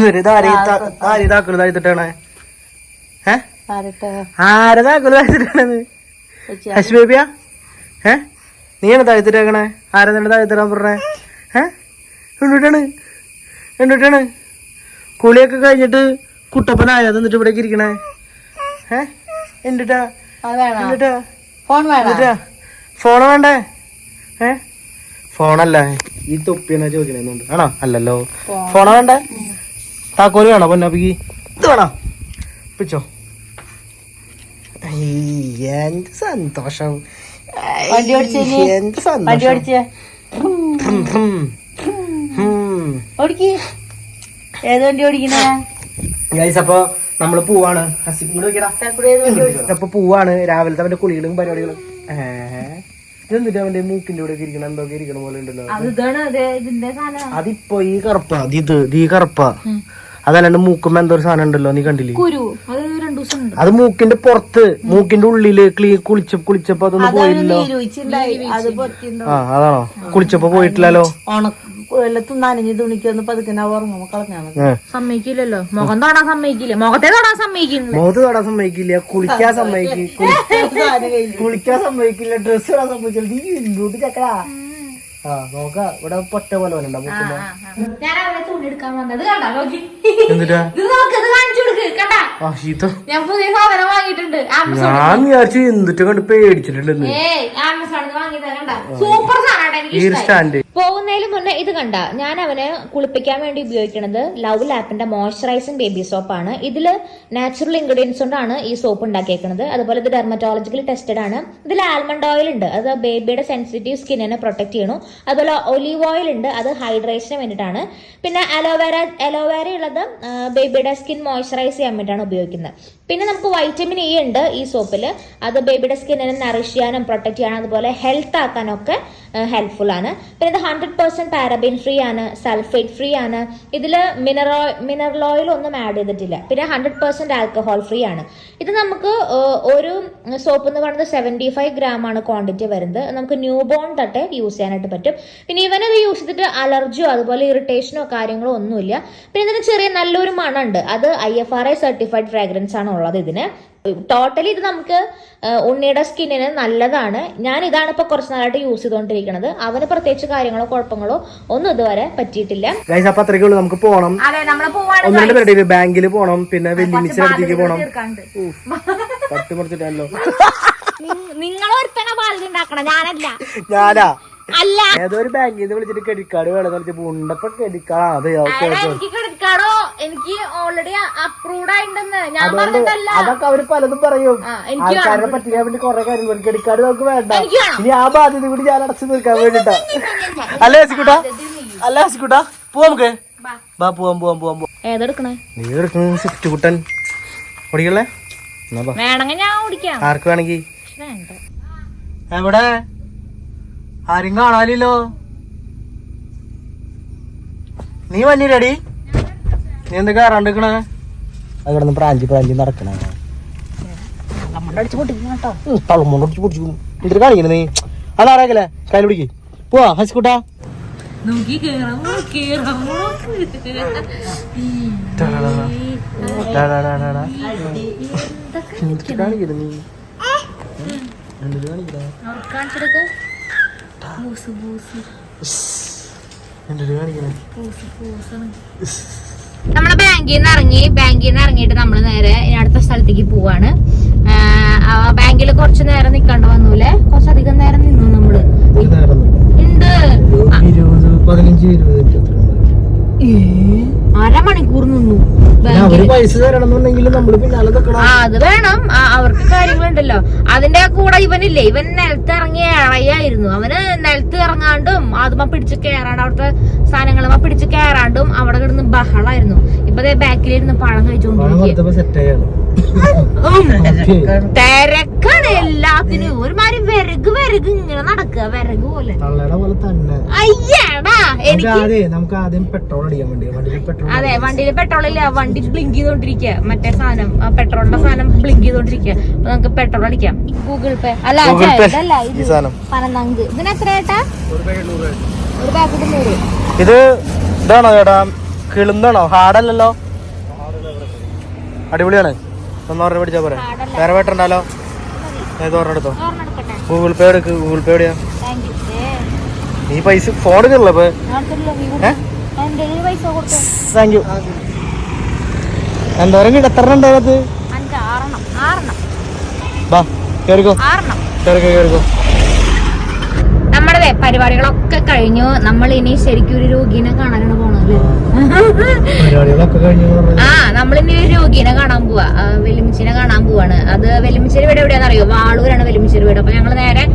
ഇതാക്കണതായിട്ടാണ് ആരതാക്കണതായിട്ടാണ് ഹസ് ബേബിയാ നീയാണ് താഴ്ത്തിട്ടേക്കണേ ആരെന്നെ താഴ്ത്തിടാൻ പറഞ്ഞേ എന്തിട്ടാണ് കുളിയൊക്കെ കഴിഞ്ഞിട്ട് കുട്ടപ്പനായ എന്നിട്ട് ഇവിടേക്ക് ഇരിക്കണേ എന്തിട്ടാ ഫോണ് വേണ്ടേ ഫോണല്ല ഈ തൊപ്പിയെന്നാ ചോദിക്കണേന്നുണ്ട് ആണോ അല്ലല്ലോ ഫോണ വേണ്ടേ താക്കോല് വേണോ പൊന്നാപ്പിക്ക് ഇത് വേണോ പിച്ചോ എന്ത് സന്തോഷം എന്ത് സന്തോഷം അപ്പൊ നമ്മള് പോവാണ് അപ്പൊ പോവാണ് രാവിലത്തെ അവന്റെ കുളികളും പരിപാടികളും ഇതെന്നിട്ട് അവന്റെ മൂക്കിന്റെ കൂടെ ഇരിക്കണം എന്തൊക്കെ ഇരിക്കണ പോലെ ഉണ്ടല്ലോ അതിപ്പോ ഈ കറുപ്പാ ഈ കറുപ്പാ അതല്ലാണ്ട് മൂക്കുമ്പോ എന്തോ ഒരു സാധനം ഉണ്ടല്ലോ നീ കണ്ടില്ലേ അത് മൂക്കിന്റെ പുറത്ത് മൂക്കിന്റെ ഉള്ളില് കുളിച്ചപ്പോ അതൊന്നും പോയില്ലല്ലോ അതാണോ കുളിച്ചപ്പോ പോയിട്ടില്ലല്ലോ നനഞ്ഞ് തുണിക്കൊന്ന് പതുക്കനെ ഉറങ്ങുമ്പോ കളഞ്ഞാൽ സമ്മതിക്കില്ലല്ലോ മുഖം തൊടാൻ സമ്മതിക്കില്ല മുഖത്തെ തൊടാൻ സമ്മതിക്കില്ല മുഖത്ത് തൊടാൻ സമ്മതിക്കില്ല കുളിക്കാൻ സമ്മതിക്കില്ല ഡ്രസ് ഇടാൻ സമ്മതിക്കില്ല നീ ഇങ്ങോട്ട് ചക്കടാ നോക്ക ഇവിടെ പൊറ്റ പോലെ ഞാൻ തുണി എടുക്കാൻ വന്നത് എന്നിട്ടാ ഞാൻ പുതിയ സാധനം വാങ്ങിയിട്ടുണ്ട് ഞാൻ വിചാരിച്ചു എന്തിട്ട് കണ്ട് പേടിച്ചിട്ടുണ്ടെന്ന് സൂപ്പർ സാധനം പോകുന്നതിന് മുന്നേ ഇത് കണ്ട ഞാൻ അവന് കുളിപ്പിക്കാൻ വേണ്ടി ഉപയോഗിക്കുന്നത് ലവ് ലാപ്പിന്റെ മോയ്സ്ചറൈസിംഗ് ബേബി സോപ്പാണ്. ഇതില് നാച്ചുറൽ ഇൻഗ്രീഡിയൻസ് കൊണ്ടാണ് ഈ സോപ്പ് ഉണ്ടാക്കിയേക്കുന്നത്. അതുപോലെ ഇത് ഡെർമറ്റോളജിക്കലി ടെസ്റ്റഡ് ആണ്. ഇതിൽ ആൽമണ്ട് ഓയിൽ ഉണ്ട്, അത് ബേബിയുടെ സെൻസിറ്റീവ് സ്കിന്നിനെ പ്രൊട്ടക്ട് ചെയ്യണു. അതുപോലെ ഒലീവ് ഓയിൽ ഉണ്ട്, അത് ഹൈഡ്രേഷന് വേണ്ടിയിട്ടാണ്. പിന്നെ അലോവേര ഉള്ളത് ബേബിയുടെ സ്കിൻ മോയ്സ്ചറൈസ് ചെയ്യാൻ വേണ്ടിയിട്ടാണ് ഉപയോഗിക്കുന്നത്. പിന്നെ നമുക്ക് വൈറ്റമിൻ ഇ ഉണ്ട് ഈ സോപ്പിൽ, അത് ബേബിയുടെ സ്കിന്നിനെ നറിഷ് ചെയ്യാനും പ്രൊട്ടക്ട് ചെയ്യാനും അതുപോലെ ഹെൽത്ത് ആക്കാനൊക്കെ ഹെൽപ്ഫുൾ ആണ്. പിന്നെ ഇത് 100% പാരബിൻ ഫ്രീ ആണ്, സൾഫേറ്റ് ഫ്രീ ആണ്. ഇതിൽ മിനറൽ ഓയിൽ ഒന്നും ആഡ് ചെയ്തിട്ടില്ല. പിന്നെ 100% ആൽക്കഹോൾ ഫ്രീ ആണ്. ഇത് നമുക്ക് ഒരു സോപ്പ് എന്ന് പറയുന്നത് 75 gram ആണ് ക്വാണ്ടിറ്റി വരുന്നത്. നമുക്ക് ന്യൂ ബോൺ തൊട്ട് യൂസ് ചെയ്യാനായിട്ട് പറ്റും. പിന്നെ ഇവനത് യൂസ് ചെയ്തിട്ട് അലർജിയോ അതുപോലെ ഇറിറ്റേഷനോ കാര്യങ്ങളോ ഒന്നുമില്ല. പിന്നെ ഇതിന് ചെറിയ നല്ലൊരു മണമുണ്ട്, അത് IFRI സർട്ടിഫൈഡ് ഫ്രാഗ്രൻസ് ആണ് ഉള്ളത് ഇതിന്. ടോട്ടലി ഇത് നമുക്ക് ഉണ്ണിയുടെ സ്കിന്നിന് നല്ലതാണ്. ഞാൻ ഇതാണ് ഇപ്പൊ കുറച്ച് നാളായിട്ട് യൂസ് ചെയ്തുകൊണ്ടിരിക്കുന്നത്. അവന് പ്രത്യേകിച്ച് കാര്യങ്ങളോ കുഴപ്പങ്ങളോ ഒന്നും ഇതുവരെ പറ്റിയിട്ടില്ല. നമുക്ക് പോകണം, ബാങ്കിൽ പോകണം, പിന്നെ വെല്ലുമിച്ചിടത്തേക്ക് പോകണം. നിങ്ങൾ ഒരുത്തനെ ബാധ്യത ഉണ്ടാക്കണം, ഞാനാ അല്ല ഏതോ ഒരു ബാങ്കിൽ നിന്ന് വിളിച്ചിട്ട് ക്രെഡിറ്റ് കാർഡ് വേണം ഉണ്ടപ്പോ ക്രെഡിറ്റ് കാർഡ് എനിക്ക് ക്രെഡിറ്റ് കാർഡോ എനിക്ക് ഓൾറെഡി അപ്രൂവ്ഡ് ആയിട്ടുണ്ടെന്ന് ഞാൻ പറഞ്ഞതല്ല. അതൊക്കെ അവര് പലതും പറയും, ആൾക്കാരെ പറ്റിക്കാൻ വേണ്ടി കുറെ കാര്യങ്ങൾ. ക്രെഡിറ്റ് കാർഡ് നമുക്ക് വേണ്ട, ഇനി ആ ബാധ്യത കൂടി ഞാൻ അടച്ചു തീർക്കാൻ വേണ്ടിട്ടാ. അല്ലേ ഹസിക്കുട്ടാ പോവാ നമുക്ക്, പോവാം. ഏതെടുക്കണേ? നീ എടുക്കണ സ്വിഫ്റ്റ് കുട്ടൻ ഓടിക്കല്ലേ? വേണമെങ്കിൽ ഞാൻ ഓടിക്കാം. ആർക്ക് വേണമെങ്കിൽ. എവിടെ ആരും കാണാനില്ലോ? നീ വന്നിരടി, നീ എന്ത് കയറാണ്ടിക്കണേ? അത് കിടന്ന് പ്രാഞ്ചി നടക്കണ തളമുണ്ടടിച്ച് പൊടിച്ചു എന്നിട്ട് കാണിക്കണ നീ. അതാരാക്കല്ലേ കയ്യിൽ പിടിക്ക്. പോവാ ഹസിക്കുട്ടാ. കാണിക്കണ നീ നമ്മള് ബാങ്കിൽ നിന്ന് ഇറങ്ങിയിട്ട് നമ്മള് നേരെ അടുത്ത സ്ഥലത്തേക്ക് പോവാണ്. ബാങ്കിൽ കുറച്ചു നേരം നിക്കണ്ട വന്നൂലേ, കുറച്ചധികം നേരം നിന്നു നമ്മള്. ഉണ്ട് 15-20 അരമണിക്കൂർ നിന്നു. അത് വേണം, അവർക്ക് കാര്യങ്ങളുണ്ടല്ലോ. അതിന്റെ കൂടെ ഇവനില്ലേ, ഇവൻ നിലത്ത് ഇറങ്ങി ഇറയായിരുന്നു. അവന് നിലത്ത് ഇറങ്ങാണ്ടും അതുമ്മ പിടിച്ച് കയറാണ്ട് അവിടുത്തെ സാധനങ്ങളുമ്മ പിടിച്ച് കയറാണ്ടും അവിടെ കിടന്ന് ബഹളായിരുന്നു. ഇപ്പൊ ബാക്കിലിരുന്ന് പഴം കഴിച്ചോണ്ടിരിക്കും. തിരക്കാണ് എല്ലാത്തിനും. ഒരുമാതിരി വിറക് ഇങ്ങനെ നടക്കുക, വിറക് പോലെ. അയ്യടാ നമുക്ക് ആദ്യം പെട്രോൾ അടിക്കാൻ വേണ്ടി അതെ, വണ്ടിയിൽ പെട്രോൾ ഇല്ല, വണ്ടി ബ്ലിങ്ക് ചെയ്തോണ്ടിരിക്കുക. മറ്റേ സാധനം പെട്രോളിന്റെ സാധനം ബ്ലിങ്ക് ചെയ്തോണ്ടിരിക്കുക. അപ്പൊ നമുക്ക് പെട്രോൾ അടിക്കാം. ഗൂഗിൾ പേ അല്ല പനന്തങ്ക്. ഇതിന് എത്ര ചേട്ടാ? ഒരു പാക്കറ്റ് 100. ഇത് ഇതാണോ ചേട്ടാ കിളുന്നാണോ? ഹാർഡല്ലല്ലോ, അടിപൊളിയാണ്. 100 മേടിച്ചാ പോരെ? വേറെ വേട്ടുണ്ടല്ലോ, ഏത് ഓർമ്മ എടുത്തോ? ഗൂഗിൾ പേ എടുക്ക്. ഗൂഗിൾ പേ എവിടെയാ? നീ പൈസ ഫോണിലുള്ള താങ്ക് യു. എന്തോരം കിടത്തറ ഉണ്ടായത്? ബാ കേറിക്കോ, കേറിക്കോ. നമ്മുടെ പരിപാടികളൊക്കെ കഴിഞ്ഞു. നമ്മൾ ഇനി ശരിക്കും ഒരു രോഗീനെ കാണാനാണ് പോണല്ലേ? നമ്മളിനി ഒരു രോഗീനെ കാണാൻ പോവാ, വെല്ലുമിച്ചിനെ കാണാൻ പോവാണ്. അത് വെല്ലുമിച്ചിരി വീട് എവിടെയാണെന്ന് അറിയോ? വാളൂരാണ് വെല്ലുമിച്ചിരി വീട്. അപ്പൊ ഞങ്ങള് നേരെ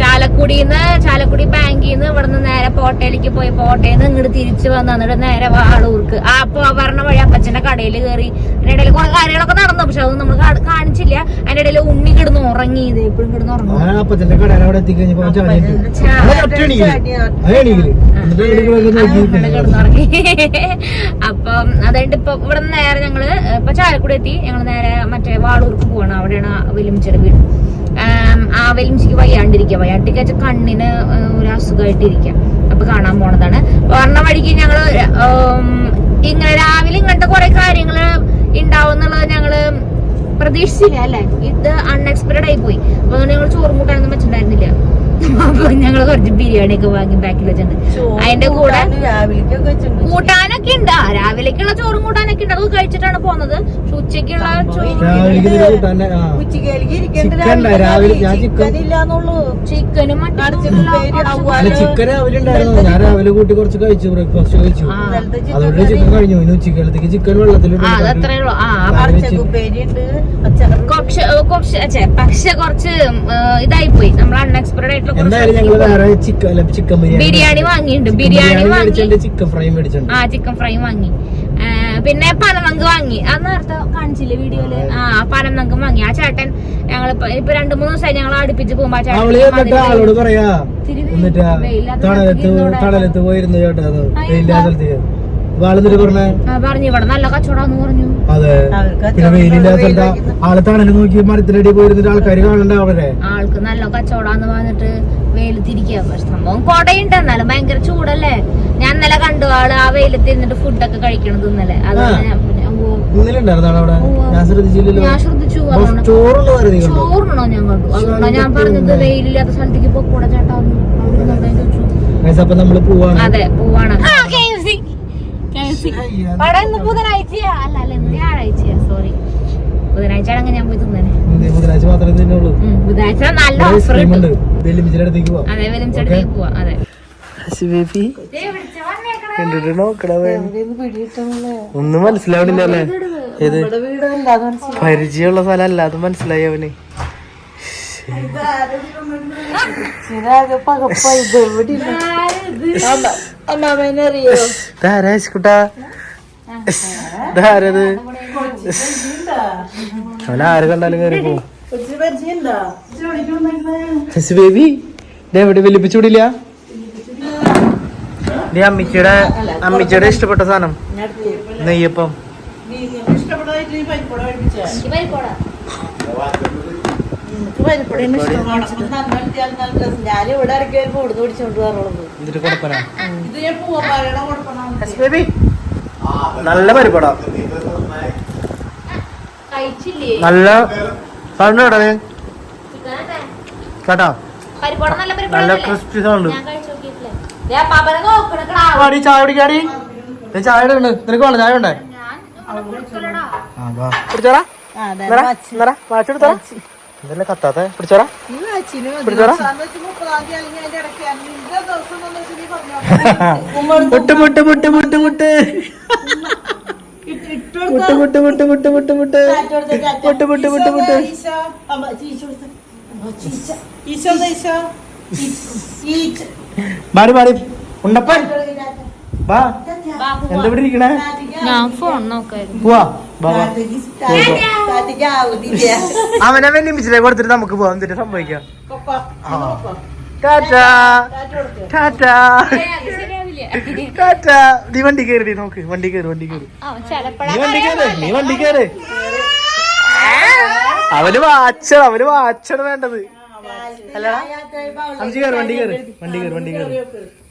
ചാലക്കുടി ബാങ്കിൽ നിന്ന് ഇവിടുന്ന് നേരെ പോട്ടയിലേക്ക് പോയി, പോട്ടയിൽ നിന്ന് ഇങ്ങോട്ട് തിരിച്ചു വന്നിട്ട് നേരെ വാളൂർക്ക്. അപ്പൊ പറഞ്ഞ വഴി അപ്പച്ചന്റെ കടയിൽ കയറി. അതിന്റെ ഇടയിൽ കുറെ കാര്യങ്ങളൊക്കെ നടന്നു, പക്ഷെ അത് നമ്മൾ കാണിച്ചില്ല. അതിന്റെ ഇടയിൽ ഉണ്ണി കിടന്ന് ഉറങ്ങി, ഇത് എപ്പോഴും കിടന്ന് ഉറങ്ങും. അപ്പം അതുകൊണ്ട് ഇപ്പൊ ഇവിടെ നേരെ ഞങ്ങള് ഇപ്പൊ ചാലക്കുടി എത്തി. ഞങ്ങള് നേരെ മറ്റേ വാളൂർക്ക് പോവാണ്. അവിടെയാണ് വെല്ലുമിച്ചിയുടെ വീട്. ആ വെല്ലുമിച്ചിക്ക് വയ്യാണ്ടിരിക്കുക, കണ്ണിന് ഒരു അസുഖമായിട്ടിരിക്കുക. അപ്പൊ കാണാൻ പോണതാണ്. പറഞ്ഞ വഴിക്ക് ഞങ്ങള് ഇങ്ങനെ രാവിലെ ഇങ്ങനത്തെ കുറെ കാര്യങ്ങള് ഉണ്ടാവും എന്നുള്ളത് ഞങ്ങള് പ്രതീക്ഷിച്ചില്ല അല്ലെ. ഇത് അൺഎക്സ്പെക്ടഡ് ആയി പോയി. അപ്പൊ അതുകൊണ്ട് ഞങ്ങൾ ചോറും കൂട്ടാനൊന്നും വെച്ചിട്ടുണ്ടായിരുന്നില്ല. അപ്പൊ ഞങ്ങള് കുറച്ച് ബിരിയാണി ഒക്കെ വാങ്ങി ബാക്കിൽ വെച്ചിട്ടുണ്ട്. അതിന്റെ കൂടെ കൂട്ടാനൊക്കെ ഉണ്ട്. രാവിലേക്കുള്ള ചോറും കൂട്ടാനൊക്കെ ഉണ്ട്. അത് കഴിച്ചിട്ടാണ് പോകുന്നത്. പക്ഷെ ഉച്ചക്കുള്ള ചിക്കനും ചിക്കൻ രാവിലെ കൂട്ടി കുറച്ച് കഴിച്ചു, ബ്രേക്ക്ഫാസ്റ്റ് കഴിച്ചു. അതുകൊണ്ട് ചിക്കൻ കഴിഞ്ഞു. ഇനി ഉച്ചക്കാലത്തേക്ക് ചിക്കൻ വെള്ളത്തിൽ അതത്രേ ഉള്ളൂ. പക്ഷെ കുറച്ച് ഇതായി പോയി. നമ്മൾ അൺഎക്സ്പെക്ടഡ് ആയിട്ടുള്ള ബിരിയാണി വാങ്ങിയിട്ടുണ്ട്. ബിരിയാണി വാങ്ങി, ചിക്കൻ ഫ്രൈ വാങ്ങി. പിന്നെ പനനങ്ക് വാങ്ങി. അത് നേരത്തെ കാണിച്ചില്ലേ വീഡിയോയില്? പനനങ്ക് വാങ്ങി. ആ ചേട്ടൻ ഞങ്ങളിപ്പോ 2-3 ദിവസമായി ഞങ്ങൾ അടുപ്പിച്ച് പോകുമ്പോ ആളോട് പറയാ തണലത്ത് പോയിരുന്നു ചേട്ടാ, പറഞ്ഞു ഇവിടെ നല്ല കച്ചവടാന്ന് പറഞ്ഞു. അതെ, പിന്നെ വെയിലില്ലാത്ത ആള് തണല് നോക്കി മരത്തിനടി പോയിരുന്നിട്ട് ആൾക്കാര് കാണണ്ട. അവിടെ ആൾക്ക് നല്ല കച്ചവടാന്ന് പറഞ്ഞിട്ട് വെയിലത്തിരിക്കുക. പക്ഷെ സംഭവം കൊടയുണ്ട്, എന്നാലും ഭയങ്കര ചൂടല്ലേ. ഞാൻ ഇന്നലെ കണ്ടു ആള് ആ വെയിലത്ത് ഇരുന്നിട്ട് ഫുഡൊക്കെ കഴിക്കണത് ഇന്നലെ. ഞാൻ ശ്രദ്ധിച്ചു. ചോറുണ്ടോ ഞാൻ കണ്ടു. അതുകൊണ്ടാണ് ഞാൻ പറഞ്ഞത് വെയിലില്ലാത്ത സ്ഥലത്തേക്ക് പോക്കൂടെ ചേട്ടാന്ന്. നമ്മള് പോവാണ്. അതെ പോവാണ്. ബുധനാഴ്ചയാ? അല്ല ഇന്ന് വ്യാഴാഴ്ചയാ. സോറി, ബുധനാഴ്ച ആണെങ്കിൽ ഞാൻ പോയി തിന്നേ. ബുധനാഴ്ച മാത്രമേ തിന്നുള്ളൂ. ബുധനാഴ്ച നല്ല ഓഫർ കിട്ടും. അതെ, വെല്ലുമിച്ചിടത്തേക്ക് പോവാ. അതെ, ഒന്നും മനസ്സിലാവണില്ലല്ലേ? ഏത് പരിചയമുള്ള സ്ഥലം അല്ലാതെ മനസ്സിലായി അവന്. അവനാര് കണ്ടാലും കയറി പോവും. ബേബി എവിടെ വെല്ലുപ്പിച്ചൂടില്ല? നീ അമ്മിച്ചയുടെ ഇഷ്ടപ്പെട്ട സാധനം നെയ്യപ്പം. ഞാനിവിടെ ഇറക്കി വരുമ്പോ ഇവിടുന്ന് പിടിച്ചോണ്ട് പോകാറുള്ളത്. നല്ല പരിപ്പട, നല്ല സൗണ്ട് കേട്ടോ, നല്ല ക്രിസ്പി സൗണ്ട്. ചായ കുടിക്കാടി, ചായ ഇടുന്നുണ്ട്. നിനക്ക് വേണം ചായ ഉണ്ടേ? പിടിച്ചോടാ, ഇതല്ലേ കത്താത്ത. പിടിച്ചോടാ, പിടിച്ചോടാ. മുട്ട് മുട്ട് മുട്ട് മുട്ട് മുട്ട് മുട്ട് മുട്ട് മുട്ട് മുട്ട് മുട്ട് മുട്ട് മുട്ട് മുട്ട് മുട്ട്. മാറി മാറി ഉണ്ടപ്പൻ വാ. എന്താ ഇവിടെ ഇരിക്കണേ? ഞാൻ ഫോൺ നോക്കായിരുന്നു. പോവാ, അവനെ വെല്ലുമിച്ചിലെ കൊടുത്തിട്ട് നമുക്ക് പോവാം. എന്നിട്ട് സംഭവിക്കാം. ടാറ്റാ ടാറ്റാ ടാറ്റാ. നീ വണ്ടി കയറി നോക്ക്. വണ്ടി കയറി, വണ്ടി കയറി, നീ വണ്ടി കയറി. അവന് വാച്ചാണ് വേണ്ടത്. അല്ല അഞ്ചു കയറി, വണ്ടി കയറി, വണ്ടി കയറി, വണ്ടി കയറി,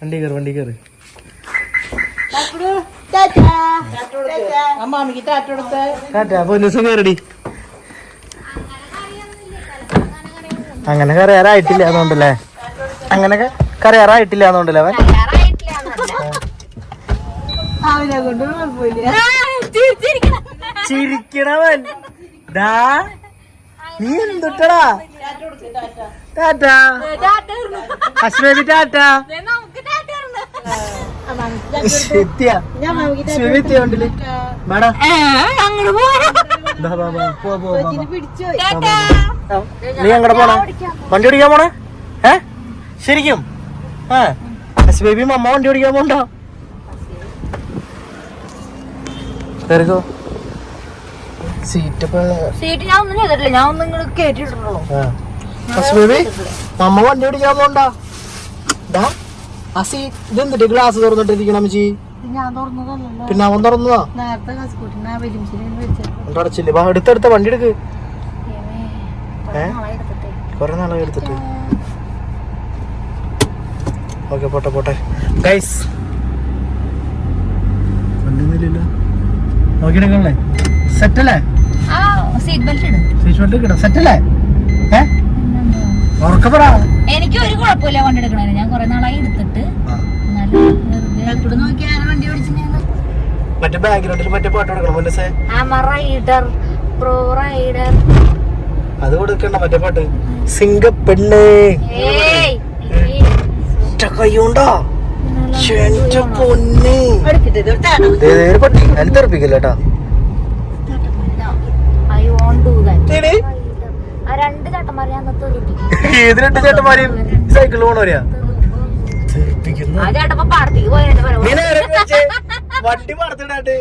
വണ്ടി കയറി, വണ്ടി കയറി. അമ്മാമിക്ക് ടാറ്റ കൊടുത്ത് ടാറ്റാ പൊന്നൂസം കയറടി. അങ്ങനെ കറിയാറായിട്ടില്ല അതുകൊണ്ടല്ലേ, അങ്ങനെ കറിയാറായിട്ടില്ല അതുകൊണ്ടല്ലേ അവൻ അവനെ കൊണ്ട് കുഴപ്പമില്ല. ചിരിക്കണവൻ. ദാ നീ എന്തുട്ടടാ? ടാറ്റാ അശ്വതി, ടാറ്റാ ശരിയാ ശ്രീവിദ്യ ഉണ്ടല്ലേ മേഡം. നീ എങ്ങടെ പോണേ? വണ്ടി ഓടിക്കാൻ പോണേ? ശരിക്കും ബേബി മമ്മ വണ്ടി ഓടിക്കാൻ പോണ്ടോ? കേറിക്കോ. സീറ്റ് സീറ്റ് ഞാൻ ഒന്നും ചെയ്തിട്ടില്ല, ഞാൻ ഒന്നും നിങ്ങൾ കേട്ടിട്ടുള്ളൂ. ബേബി മമ്മ വണ്ടി ഓടിക്കാൻ പോണ്ടാ? ആ സീറ്റ് ഇതെന്തിട്ട് ഗ്ലാസ് തുറന്നിട്ടിരിക്കണം അമ്മച്ചി? ഞാൻ തുറന്നതല്ലോ, പിന്നെ അവൻ തുറന്നതാ. നേരത്തെ കസ്കൂട്ടിനെ വലിയ വെച്ചത് അടച്ചില്ലേ? വാ എടുത്തെടുത്ത വണ്ടി എടുക്ക്. കൊറേ നാളായി എടുത്തിട്ട്. ഓക്കെ പോട്ടെ പോട്ടെ ഗൈസ്. വണ്ടിയൊന്നുമില്ലല്ലോ, നോക്കിയെടുക്കണല്ലേ? സെറ്റല്ലേ? സീറ്റ് ബെൽറ്റ് ഇടും. സീറ്റ് ബെൽറ്റ് കിട്ടും. സെറ്റല്ലേ? ഉറക്കപ്പെടാ. എനിക്ക് ഒരു കുഴപ്പമില്ല വണ്ടി എടുക്കണേ, ഞാൻ കൊറേ നാളായി എടുത്തിട്ട്. വണ്ടി ഓടിച്ചു മറ്റേ ബാക്ക്ഗ്രൗണ്ടിൽ മറ്റേ പാട്ട് കൊടുക്കണം മനസ്സേ. അത് കൊടുക്കണ്ട, മറ്റേ പാട്ട് സിംഗപ്പെണ്ണേ കയ്യോണ്ടാ പൊന്നെ പട്ടി അതിന് തെറിപ്പിക്കല്ലേട്ടാ. ഏത് രണ്ട് ചേട്ടന്മാരെയും സൈക്കിൾ പോണവരെയാ തെറിപ്പിക്കുന്നു. വണ്ടി പറത്തിടാട്ട്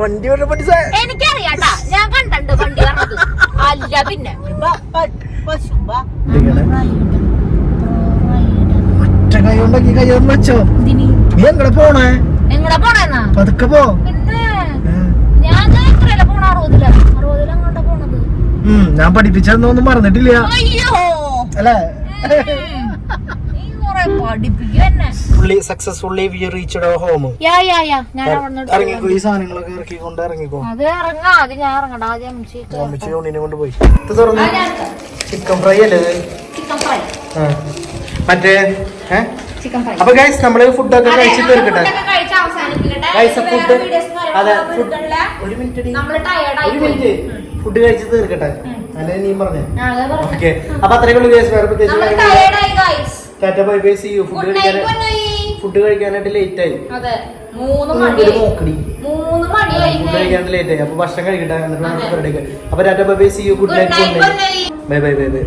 വണ്ടി എനിക്കറിയാട്ടാ, ഞാൻ കണ്ടു വണ്ടി പറഞ്ഞത്. അല്ല പിന്നെ ഒറ്റ കൈ ഉണ്ടാക്കി കയ്യൊന്നും വെച്ചോ. നീ എങ്ങടെ പോണേ? എങ്ങടെ പോണേന്നാ? പതുക്കെ പോ. പിന്നെ ഞാൻ എത്രയല്ല പോണ? 60-ലാണ് പോണത്. ഞാൻ പഠിപ്പിച്ചൊന്നും മറന്നിട്ടില്ല അല്ലേ? Fully successfully we reached our home. ഇറങ്ങിക്കോ, ഈ സാധനങ്ങളൊക്കെ ഇറക്കിക്കൊണ്ട് ഇറങ്ങിക്കോ. അമ്മച്ചി ഉണ്ണിനെ കൊണ്ട് പോയി. ഇത് തുറന്ന് ചിക്കൻ ഫ്രൈ അല്ലേ ഇത്? മറ്റേ അപ്പൊ ഗൈസ് നമ്മള് ഫുഡൊക്കെ കഴിച്ച് തീർക്കട്ടെ. ഫുഡ് അതെ ഒരു മിനിറ്റ് ഫുഡ് കഴിച്ച് തീർക്കട്ടെ അല്ലെ നീ പറഞ്ഞേ. ഓക്കെ അപ്പൊ അത്രയ്ക്കുള്ളൂ ഗൈസ്. വേറെ പ്രത്യേകിച്ച് tata bye bye see you. Food കഴിക്കാനായിട്ട് ലേറ്റ് ആയി. ഫുഡ് കഴിക്കാനായിട്ട് ലേറ്റ് ആയി. അപ്പൊ ഭക്ഷണം കഴിക്കട്ടെ. അപ്പൊ tata bye bye see you. Good night. Bye bye bye by.